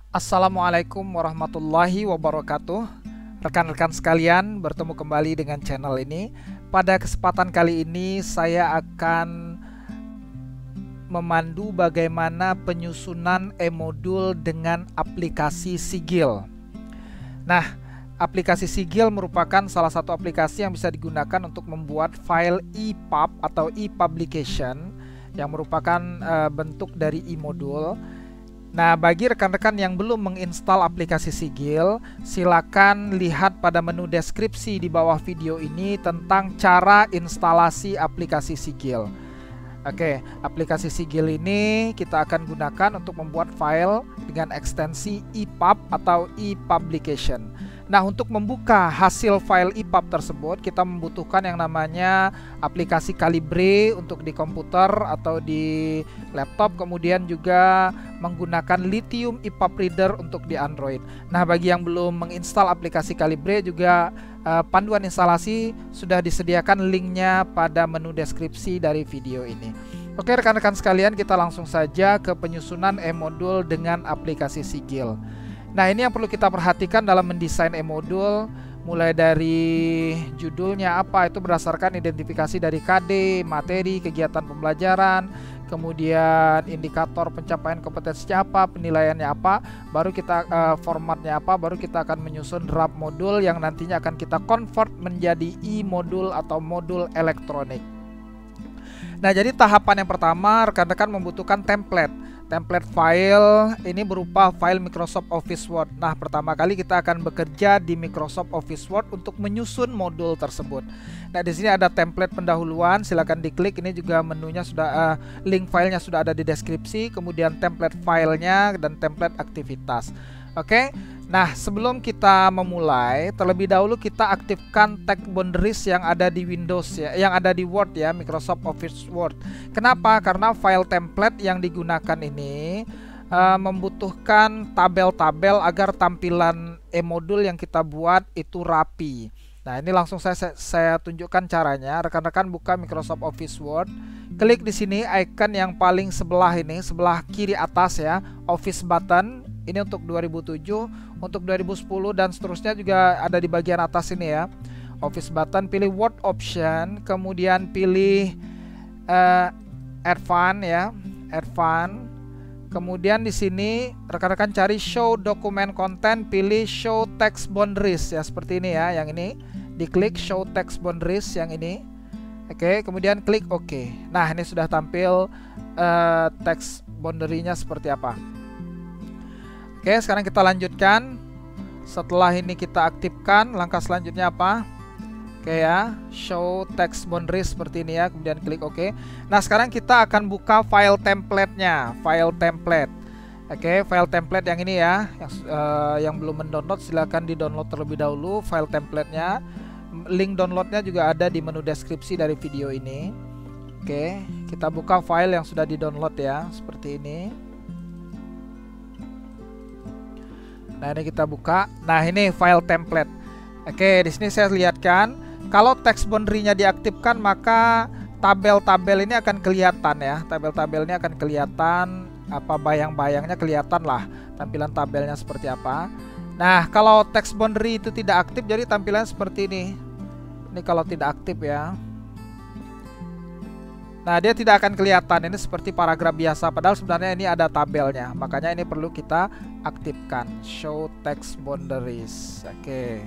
Assalamualaikum warahmatullahi wabarakatuh. Rekan-rekan sekalian, bertemu kembali dengan channel ini. Pada kesempatan kali ini saya akan memandu bagaimana penyusunan e-modul dengan aplikasi Sigil. Nah, aplikasi Sigil merupakan salah satu aplikasi yang bisa digunakan untuk membuat file EPUB atau e-publication yang merupakan bentuk dari e-modul. Nah, bagi rekan-rekan yang belum menginstal aplikasi Sigil, silakan lihat pada menu deskripsi di bawah video ini tentang cara instalasi aplikasi Sigil. Oke, aplikasi Sigil ini kita akan gunakan untuk membuat file dengan ekstensi EPUB atau e-publication. Nah, untuk membuka hasil file EPUB tersebut, kita membutuhkan yang namanya aplikasi Calibre untuk di komputer atau di laptop, kemudian juga menggunakan Lithium EPUB Reader untuk di Android. Nah, bagi yang belum menginstal aplikasi Calibre juga panduan instalasi sudah disediakan linknya pada menu deskripsi dari video ini. Oke rekan-rekan sekalian, kita langsung saja ke penyusunan e-modul dengan aplikasi Sigil. Nah, ini yang perlu kita perhatikan dalam mendesain e-modul, mulai dari judulnya apa, itu berdasarkan identifikasi dari KD, materi, kegiatan pembelajaran, kemudian indikator pencapaian kompetensinya apa, penilaiannya apa, baru kita formatnya apa, baru kita akan menyusun draft modul yang nantinya akan kita convert menjadi e-modul atau modul elektronik. Nah, jadi tahapan yang pertama, rekan-rekan membutuhkan template file. Ini berupa file Microsoft Office Word. Nah, pertama kali kita akan bekerja di Microsoft Office Word untuk menyusun modul tersebut. Nah, di sini ada template pendahuluan, silakan diklik. Ini juga menunya sudah link filenya sudah ada di deskripsi, kemudian template filenya dan template aktivitas. Oke. Nah, sebelum kita memulai, terlebih dahulu kita aktifkan tag boundaries yang ada di Windows ya, yang ada di Word ya, Microsoft Office Word. Kenapa? Karena file template yang digunakan ini membutuhkan tabel-tabel agar tampilan e-modul yang kita buat itu rapi. Nah, ini langsung saya tunjukkan caranya. Rekan-rekan buka Microsoft Office Word, klik di sini icon yang paling sebelah ini, sebelah kiri atas ya, Office button. Ini untuk 2007, untuk 2010 dan seterusnya juga ada di bagian atas ini ya. Office button, pilih Word option, kemudian pilih Advanced ya, Advanced. Kemudian di sini rekan-rekan cari Show Document Content, pilih Show Text Boundaries ya, seperti ini ya, yang ini. Diklik Show Text Boundaries yang ini. Oke, kemudian klik OK. Nah, ini sudah tampil text boundary-nya seperti apa. Oke, sekarang kita lanjutkan. Setelah ini kita aktifkan, langkah selanjutnya apa? Oke ya, show text boundaries seperti ini ya, kemudian klik OK. Nah, sekarang kita akan buka file template-nya, file template. Oke, file template yang ini ya, yang belum mendownload silahkan di-download terlebih dahulu file template-nya. Link downloadnya juga ada di menu deskripsi dari video ini. Oke, kita buka file yang sudah di-download ya, seperti ini. Nah, ini kita buka. Nah, ini file template. Oke, di sini saya lihatkan kalau text boundary-nya diaktifkan maka tabel-tabel ini akan kelihatan ya. Tabel-tabel ini akan kelihatan, apa bayang-bayangnya kelihatan lah tampilan tabelnya seperti apa. Nah, kalau text boundary itu tidak aktif jadi tampilannya seperti ini. Ini kalau tidak aktif ya. Nah, dia tidak akan kelihatan, ini seperti paragraf biasa, padahal sebenarnya ini ada tabelnya. Makanya ini perlu kita aktifkan, show text boundaries. Oke.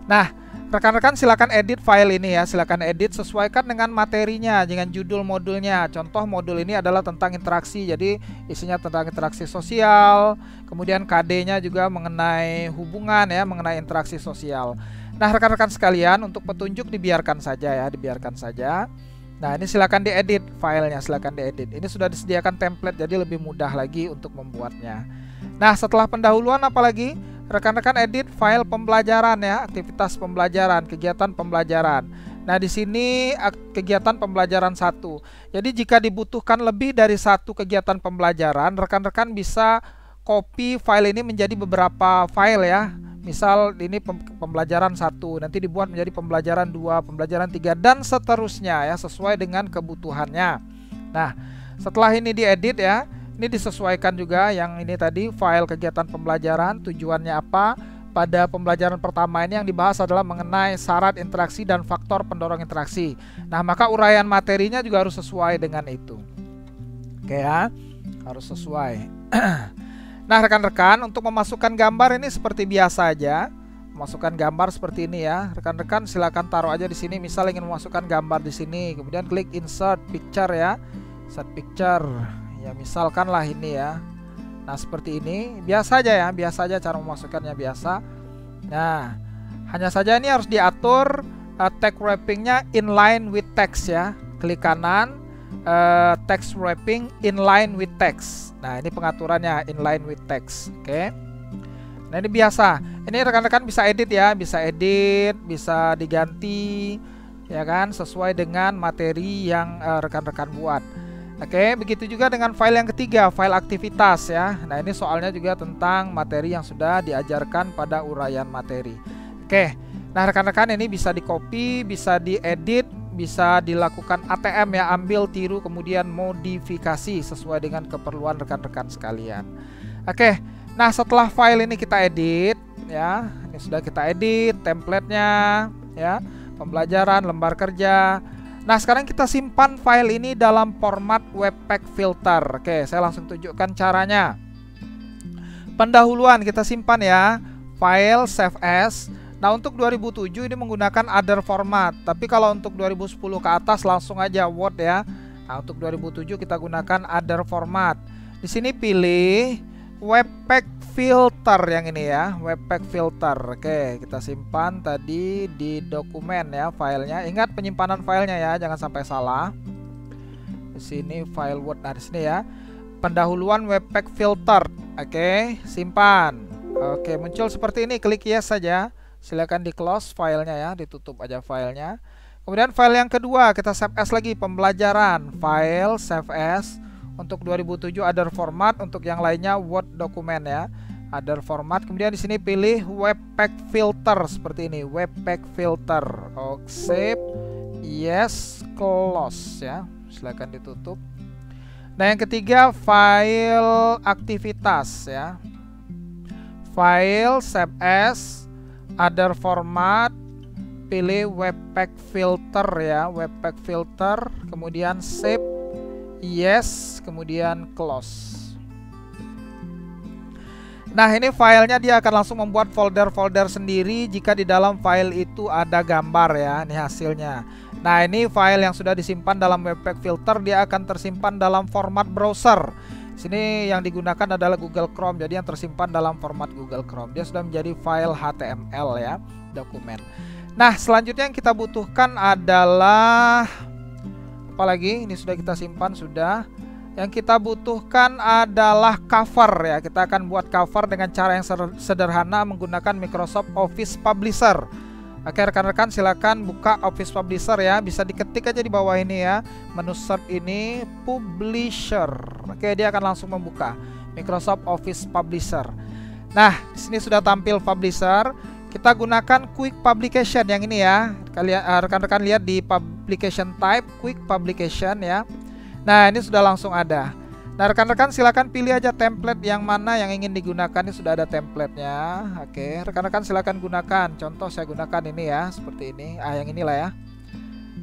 Nah, rekan-rekan silakan edit file ini ya, silakan edit, sesuaikan dengan materinya, dengan judul modulnya. Contoh modul ini adalah tentang interaksi, jadi isinya tentang interaksi sosial. Kemudian KD-nya juga mengenai hubungan ya, mengenai interaksi sosial. Nah, rekan-rekan sekalian, untuk petunjuk dibiarkan saja ya, dibiarkan saja. Nah, ini silakan diedit filenya, silakan diedit. Ini sudah disediakan template jadi lebih mudah lagi untuk membuatnya. Nah, setelah pendahuluan apalagi? Rekan-rekan edit file pembelajaran ya, aktivitas pembelajaran, kegiatan pembelajaran. Nah, di sini kegiatan pembelajaran 1. Jadi jika dibutuhkan lebih dari satu kegiatan pembelajaran, rekan-rekan bisa copy file ini menjadi beberapa file ya. Misal ini pembelajaran 1, nanti dibuat menjadi pembelajaran 2, pembelajaran 3 dan seterusnya ya, sesuai dengan kebutuhannya. Nah, setelah ini diedit ya, Ini disesuaikan juga yang ini tadi, file kegiatan pembelajaran, tujuannya apa. Pada pembelajaran pertama ini yang dibahas adalah mengenai syarat interaksi dan faktor pendorong interaksi. Nah, maka uraian materinya juga harus sesuai dengan itu. Oke ya, harus sesuai. Nah, rekan-rekan, untuk memasukkan gambar ini seperti biasa aja. Memasukkan gambar seperti ini ya. Rekan-rekan silakan taruh aja di sini. Misal ingin memasukkan gambar di sini, kemudian klik insert picture ya. Insert picture. Ya, misalkanlah ini ya. Nah, seperti ini, biasa aja ya, biasa aja cara memasukkannya biasa. Nah, hanya saja ini harus diatur text wrappingnya inline with text ya. Klik kanan, text wrapping inline with text. Nah, ini pengaturannya inline with text. Oke. Nah, ini biasa. Ini rekan-rekan bisa edit ya, bisa diganti ya kan, sesuai dengan materi yang rekan-rekan buat. Oke, begitu juga dengan file yang ketiga, file aktivitas ya. Nah, ini soalnya juga tentang materi yang sudah diajarkan pada uraian materi. Oke, nah rekan-rekan ini bisa di-copy, bisa diedit, bisa dilakukan ATM ya, ambil, tiru, kemudian modifikasi sesuai dengan keperluan rekan-rekan sekalian. Oke, nah setelah file ini kita edit ya, ini sudah kita edit template-nya ya, pembelajaran, lembar kerja. Nah, sekarang kita simpan file ini dalam format Webpack Filter. Oke, saya langsung tunjukkan caranya. Pendahuluan kita simpan ya, file save as. Nah, untuk 2007 ini menggunakan other format. Tapi kalau untuk 2010 ke atas langsung aja Word ya. Nah, untuk 2007 kita gunakan other format. Di sini pilih Webpack Filter yang ini ya, Webpack Filter. Oke, kita simpan tadi di dokumen ya filenya. Ingat penyimpanan filenya ya, jangan sampai salah. Di sini file Word. Nah, di sini ya. Pendahuluan Webpack Filter. Oke, simpan. Oke, muncul seperti ini. Klik yes saja. Silakan di close filenya ya, ditutup aja filenya. Kemudian file yang kedua kita save as lagi, pembelajaran. File save as. Untuk 2007 other format, untuk yang lainnya Word dokumen ya. Other format. Kemudian di sini pilih Webpack Filter seperti ini, Webpack Filter. Oke, save, yes, close ya. Silakan ditutup. Nah, yang ketiga file aktivitas ya. File save as, other format, pilih Webpack Filter ya, Webpack Filter, kemudian save, yes, kemudian close. Nah, ini filenya dia akan langsung membuat folder-folder sendiri jika di dalam file itu ada gambar ya. Ini hasilnya. Nah, ini file yang sudah disimpan dalam Webpack Filter, dia akan tersimpan dalam format browser. Sini yang digunakan adalah Google Chrome, jadi yang tersimpan dalam format Google Chrome. Dia sudah menjadi file HTML ya, dokumen. Nah, selanjutnya yang kita butuhkan adalah apa lagi? Ini sudah kita simpan sudah. Yang kita butuhkan adalah cover ya. Kita akan buat cover dengan cara yang sederhana menggunakan Microsoft Office Publisher. Oke, rekan-rekan silakan buka Office Publisher ya. Bisa diketik aja di bawah ini ya. Menu search ini Publisher. Oke, dia akan langsung membuka Microsoft Office Publisher. Nah, di sini sudah tampil Publisher. Kita gunakan Quick Publication yang ini ya. Kalian rekan-rekan lihat di Publication Type, Quick Publication ya. Nah, ini sudah langsung ada. Nah, rekan-rekan silakan pilih aja template yang mana yang ingin digunakan. Ini sudah ada templatenya. Oke, rekan-rekan silakan gunakan. Contoh saya gunakan ini ya, seperti ini. Yang inilah ya.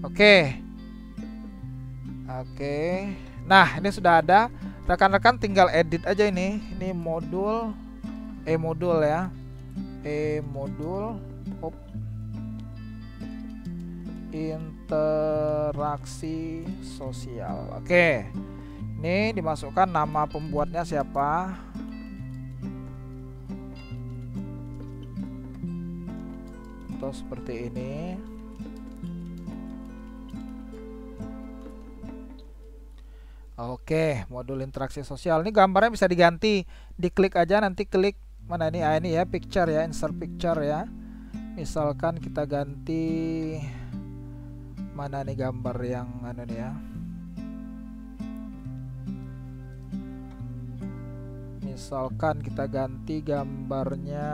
Oke. Nah, ini sudah ada. Rekan-rekan tinggal edit aja ini. Ini modul, modul ya. Modul. Interaksi sosial. Oke. Ini dimasukkan nama pembuatnya siapa. Atau seperti ini. Oke, modul interaksi sosial. Ini gambarnya bisa diganti. Diklik aja, nanti klik mana ini? Ini ya, picture ya, insert picture ya. Misalkan kita ganti mana nih gambar yang nih ya. Misalkan kita ganti gambarnya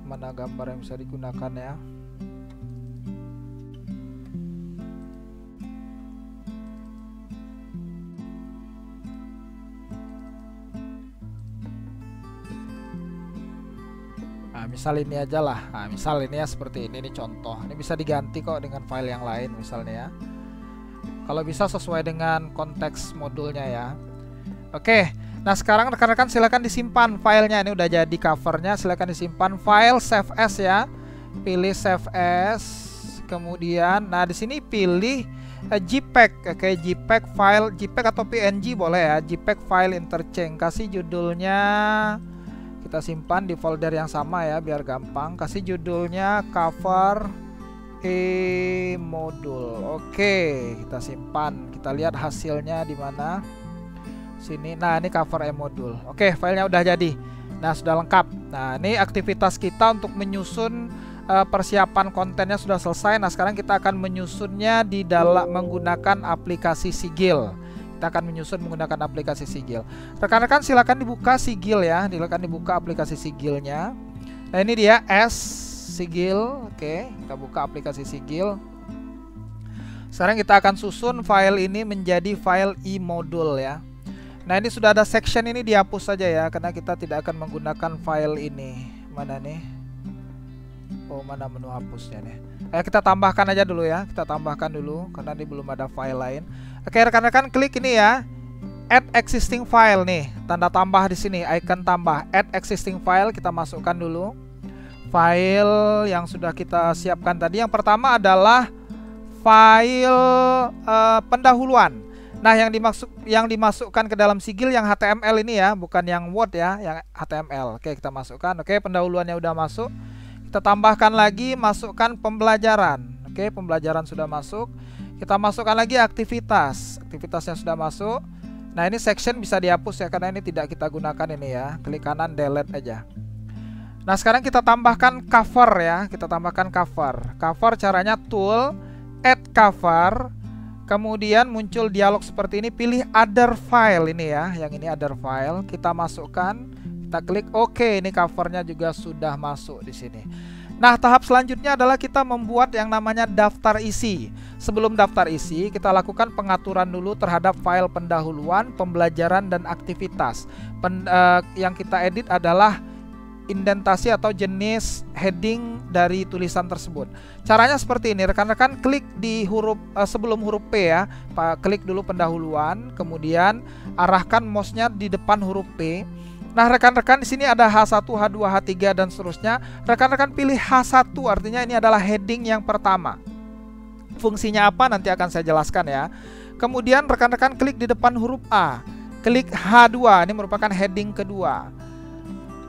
mana gambar yang bisa digunakan ya. misal ini aja lah. Nah, misal ini ya seperti ini contoh. Ini bisa diganti kok dengan file yang lain misalnya ya. Kalau bisa sesuai dengan konteks modulnya ya. Oke. Nah, sekarang rekan-rekan silakan disimpan filenya. Ini udah jadi covernya, silakan disimpan file save as ya. Pilih save as. Kemudian nah di sini pilih JPEG. Oke, JPEG file, JPEG atau PNG boleh ya. JPEG file interchange. Kasih judulnya, kita simpan di folder yang sama ya biar gampang. Kasih judulnya cover modul. Oke, kita simpan. Kita lihat hasilnya di mana. Sini. Nah, ini cover modul. Oke, filenya udah jadi. Nah, sudah lengkap. Nah, ini aktivitas kita untuk menyusun persiapan kontennya sudah selesai. Nah, sekarang kita akan menyusunnya di dalam menggunakan aplikasi Sigil. Kita akan menyusun menggunakan aplikasi Sigil. Rekan-rekan silakan dibuka Sigil ya. Silakan dibuka aplikasi Sigilnya. Nah, ini dia Sigil. Oke, kita buka aplikasi Sigil. Sekarang kita akan susun file ini menjadi file e-modul ya. Nah, ini sudah ada section, ini dihapus saja ya karena kita tidak akan menggunakan file ini. Mana nih? Oh, mana menu hapusnya nih? Kita tambahkan aja dulu ya. Kita tambahkan dulu karena ini belum ada file lain. Oke, rekan-rekan klik ini ya. Add existing file nih. Tanda tambah di sini, icon tambah. Add existing file, kita masukkan dulu file yang sudah kita siapkan tadi. Yang pertama adalah file pendahuluan. Nah, yang dimasukkan ke dalam Sigil yang HTML ini ya, bukan yang Word ya, yang HTML. Oke, kita masukkan. Oke, pendahuluannya udah masuk. Kita tambahkan lagi, masukkan pembelajaran. Oke, pembelajaran sudah masuk. Kita masukkan lagi aktivitas. Aktivitasnya sudah masuk. Nah, ini section bisa dihapus ya karena ini tidak kita gunakan ini ya. Klik kanan delete aja. Nah, sekarang kita tambahkan cover ya. Kita tambahkan cover. Cover caranya tool, add cover. Kemudian muncul dialog seperti ini, pilih other file ini ya. Yang ini other file, kita masukkan. Kita klik OK, ini covernya juga sudah masuk di sini. Nah, tahap selanjutnya adalah kita membuat yang namanya daftar isi. Sebelum daftar isi, kita lakukan pengaturan dulu terhadap file pendahuluan, pembelajaran, dan aktivitas. Yang kita edit adalah indentasi atau jenis heading dari tulisan tersebut. Caranya seperti ini, rekan-rekan klik di huruf sebelum huruf P ya. Klik dulu pendahuluan, kemudian arahkan mouse-nya di depan huruf P. Nah, rekan-rekan di sini ada H1, H2, H3 dan seterusnya. Rekan-rekan pilih H1, artinya ini adalah heading yang pertama. Fungsinya apa nanti akan saya jelaskan ya. Kemudian rekan-rekan klik di depan huruf A. Klik H2, ini merupakan heading kedua.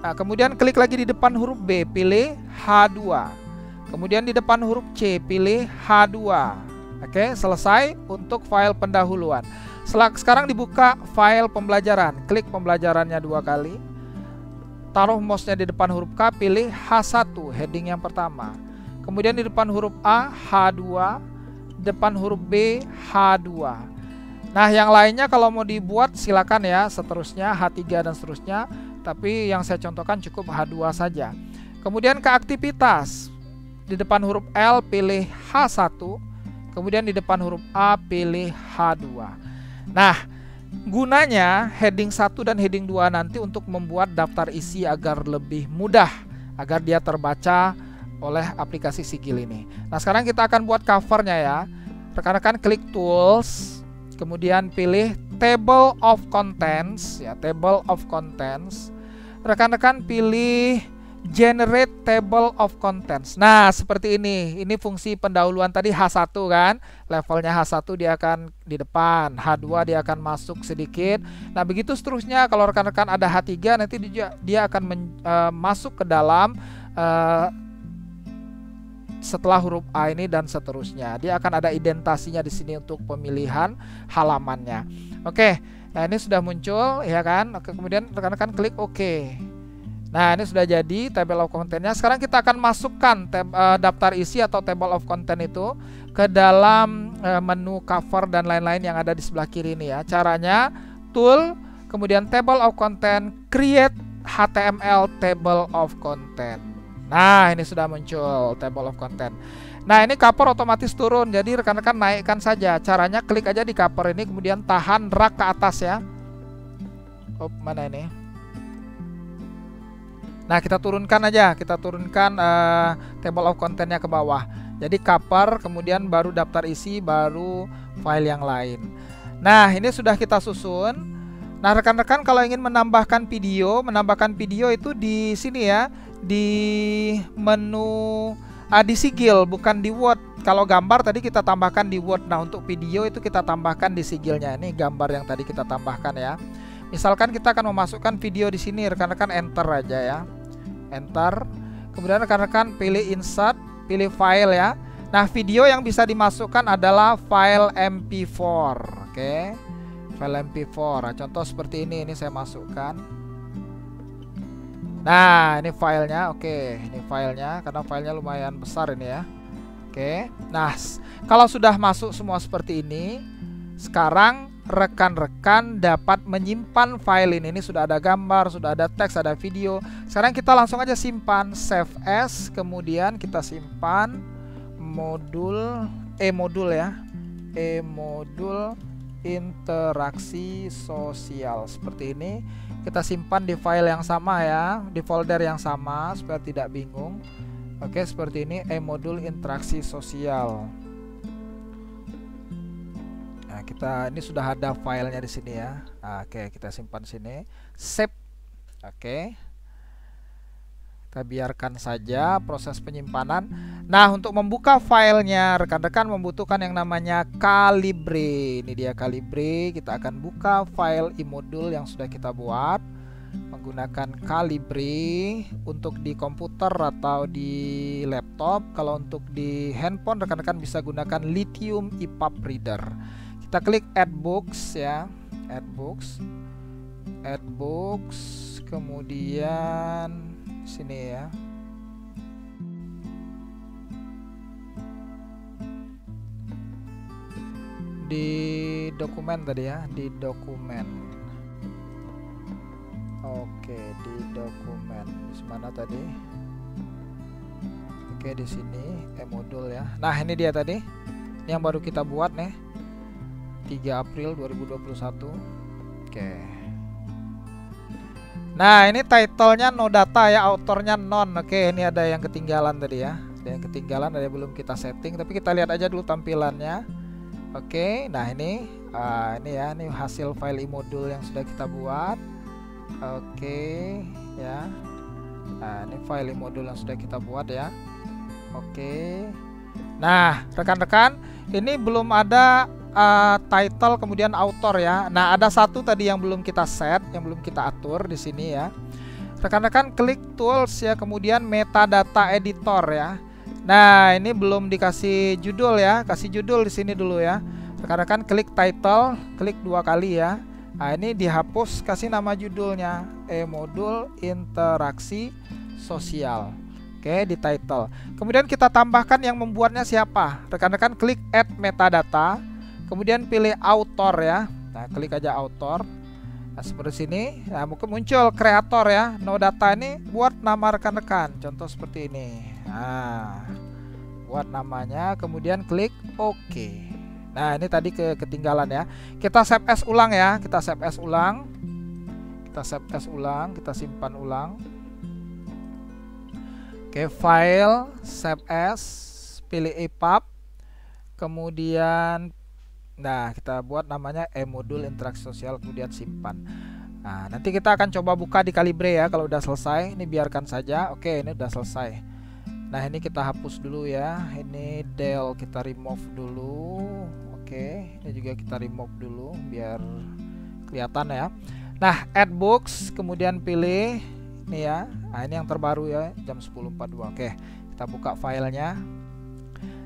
Nah, kemudian klik lagi di depan huruf B, pilih H2. Kemudian di depan huruf C, pilih H2. Oke, selesai untuk file pendahuluan. Sekarang dibuka file pembelajaran. Klik pembelajarannya 2 kali. Taruh mouse-nya di depan huruf K, pilih H1, heading yang pertama. Kemudian di depan huruf A, H2. Depan huruf B, H2. Nah, yang lainnya kalau mau dibuat silakan ya, seterusnya H3 dan seterusnya. Tapi yang saya contohkan cukup H2 saja. Kemudian ke aktivitas. Di depan huruf L pilih H1. Kemudian di depan huruf A pilih H2. Nah, gunanya heading 1 dan heading 2 nanti untuk membuat daftar isi agar lebih mudah, agar dia terbaca oleh aplikasi Sigil ini. Nah, sekarang kita akan buat covernya ya. Rekan-rekan klik tools, kemudian pilih table of contents ya, table of contents. Rekan-rekan pilih generate table of contents. Nah, seperti ini. Ini fungsi pendahuluan tadi H1 kan. Levelnya H1 dia akan di depan, H2 dia akan masuk sedikit. Nah, begitu seterusnya. Kalau rekan-rekan ada H3 nanti dia akan masuk ke dalam setelah huruf A ini dan seterusnya. Dia akan ada indentasinya di sini untuk pemilihan halamannya. Oke. Nah, ini sudah muncul ya kan. Oke, kemudian rekan-rekan klik OK. Nah, ini sudah jadi table of content-nya. Sekarang kita akan masukkan daftar isi atau table of content itu ke dalam menu cover dan lain-lain yang ada di sebelah kiri ini ya. Caranya tool, kemudian table of content, create HTML table of content. Nah, ini sudah muncul table of content. Nah, ini cover otomatis turun. Jadi rekan-rekan naikkan saja. Caranya klik aja di cover ini, kemudian tahan drag ke atas ya. Oh, mana ini? Nah, kita turunkan aja, kita turunkan table of contentnya ke bawah. Jadi cover, kemudian baru daftar isi, baru file yang lain. Nah, ini sudah kita susun. Nah, rekan-rekan kalau ingin menambahkan video itu di sini ya, di menu di sigil, bukan di Word. Kalau gambar tadi kita tambahkan di Word. Nah, untuk video itu kita tambahkan di sigilnya. Ini gambar yang tadi kita tambahkan ya. Misalkan kita akan memasukkan video di sini, rekan-rekan enter aja ya. Enter. Kemudian rekan-rekan pilih insert, pilih file ya. Nah, video yang bisa dimasukkan adalah file MP4. Oke. File MP4. Nah, contoh seperti ini saya masukkan. Nah, ini filenya. Oke, ini filenya karena filenya lumayan besar ini ya. Oke. Nah, kalau sudah masuk semua seperti ini, sekarang rekan-rekan dapat menyimpan file ini. Ini sudah ada gambar, sudah ada teks, ada video. Sekarang kita langsung aja simpan, save as, kemudian kita simpan modul ya. Modul interaksi sosial seperti ini. Kita simpan di file yang sama ya, di folder yang sama supaya tidak bingung. Oke, seperti ini, modul interaksi sosial. Nah, ini sudah ada filenya di sini ya. Nah, oke, kita simpan sini, save. Oke, kita biarkan saja proses penyimpanan. Nah, untuk membuka filenya, rekan-rekan membutuhkan yang namanya Calibre. Ini dia Calibre. Kita akan buka file imodul yang sudah kita buat menggunakan Calibre untuk di komputer atau di laptop. Kalau untuk di handphone, rekan-rekan bisa gunakan Lithium EPUB Reader. Kita klik Add Books ya, Add Books, kemudian sini ya. Di dokumen tadi ya, di dokumen. Oke, di dokumen. Di mana tadi? Oke, di sini modul ya. Nah, ini dia tadi. Ini yang baru kita buat nih. 3 April 2021. Oke. Nah, ini title-nya no data ya, autornya non. Oke, ini ada yang ketinggalan tadi ya. Ada yang ketinggalan, ada yang belum kita setting, tapi kita lihat aja dulu tampilannya. Oke, nah ini ya, ini hasil file imodul yang sudah kita buat. Oke, ya. Nah, ini file imodul yang sudah kita buat ya. Oke. Nah, rekan-rekan, ini belum ada title kemudian author ya. Nah, ada satu tadi yang belum kita set, yang belum kita atur di sini ya. Rekan-rekan klik tools ya, kemudian metadata editor ya. Nah, ini belum dikasih judul ya, kasih judul di sini dulu ya. Rekan-rekan klik title, klik 2 kali ya. Nah, ini dihapus, kasih nama judulnya modul interaksi sosial. Oke, di title. Kemudian kita tambahkan yang membuatnya siapa. Rekan-rekan klik add metadata, kemudian pilih author ya. Nah, klik aja author. Nah, seperti sini. Nah, mungkin muncul kreator ya. No data ini buat nama rekan-rekan. Contoh seperti ini. Nah, buat namanya, kemudian klik OK. Nah, ini tadi ketinggalan ya. Kita save as ulang ya. Kita save as ulang. Kita save as ulang. Kita simpan ulang. Oke, file, save as, pilih EPUB. Kemudian, nah, kita buat namanya modul interaksi sosial, kemudian simpan. Nah, nanti kita akan coba buka di Calibre ya. Kalau udah selesai, ini biarkan saja. Oke, ini udah selesai. Nah, ini kita hapus dulu ya. Ini del kita remove dulu. Oke, ini juga kita remove dulu biar kelihatan ya. Nah, add books, kemudian pilih ini ya. Nah, ini yang terbaru ya, jam 10.42. Oke, kita buka filenya.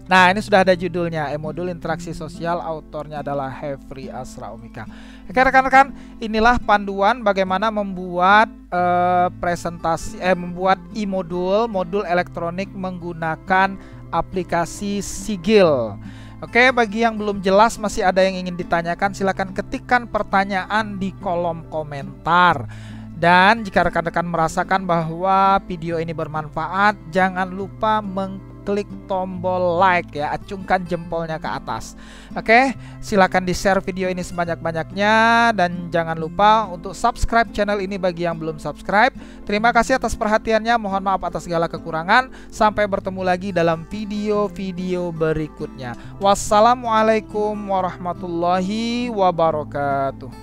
Nah, ini sudah ada judulnya, modul interaksi sosial, autornya adalah Hefri Asra Omika. Oke, rekan-rekan, inilah panduan bagaimana membuat membuat modul elektronik menggunakan aplikasi Sigil. Oke, bagi yang belum jelas, masih ada yang ingin ditanyakan, silakan ketikkan pertanyaan di kolom komentar. Dan jika rekan-rekan merasakan bahwa video ini bermanfaat, jangan lupa klik tombol like ya, acungkan jempolnya ke atas. Oke, silakan di-share video ini sebanyak-banyaknya dan jangan lupa untuk subscribe channel ini bagi yang belum subscribe. Terima kasih atas perhatiannya, mohon maaf atas segala kekurangan. Sampai bertemu lagi dalam video-video berikutnya. Wassalamualaikum warahmatullahi wabarakatuh.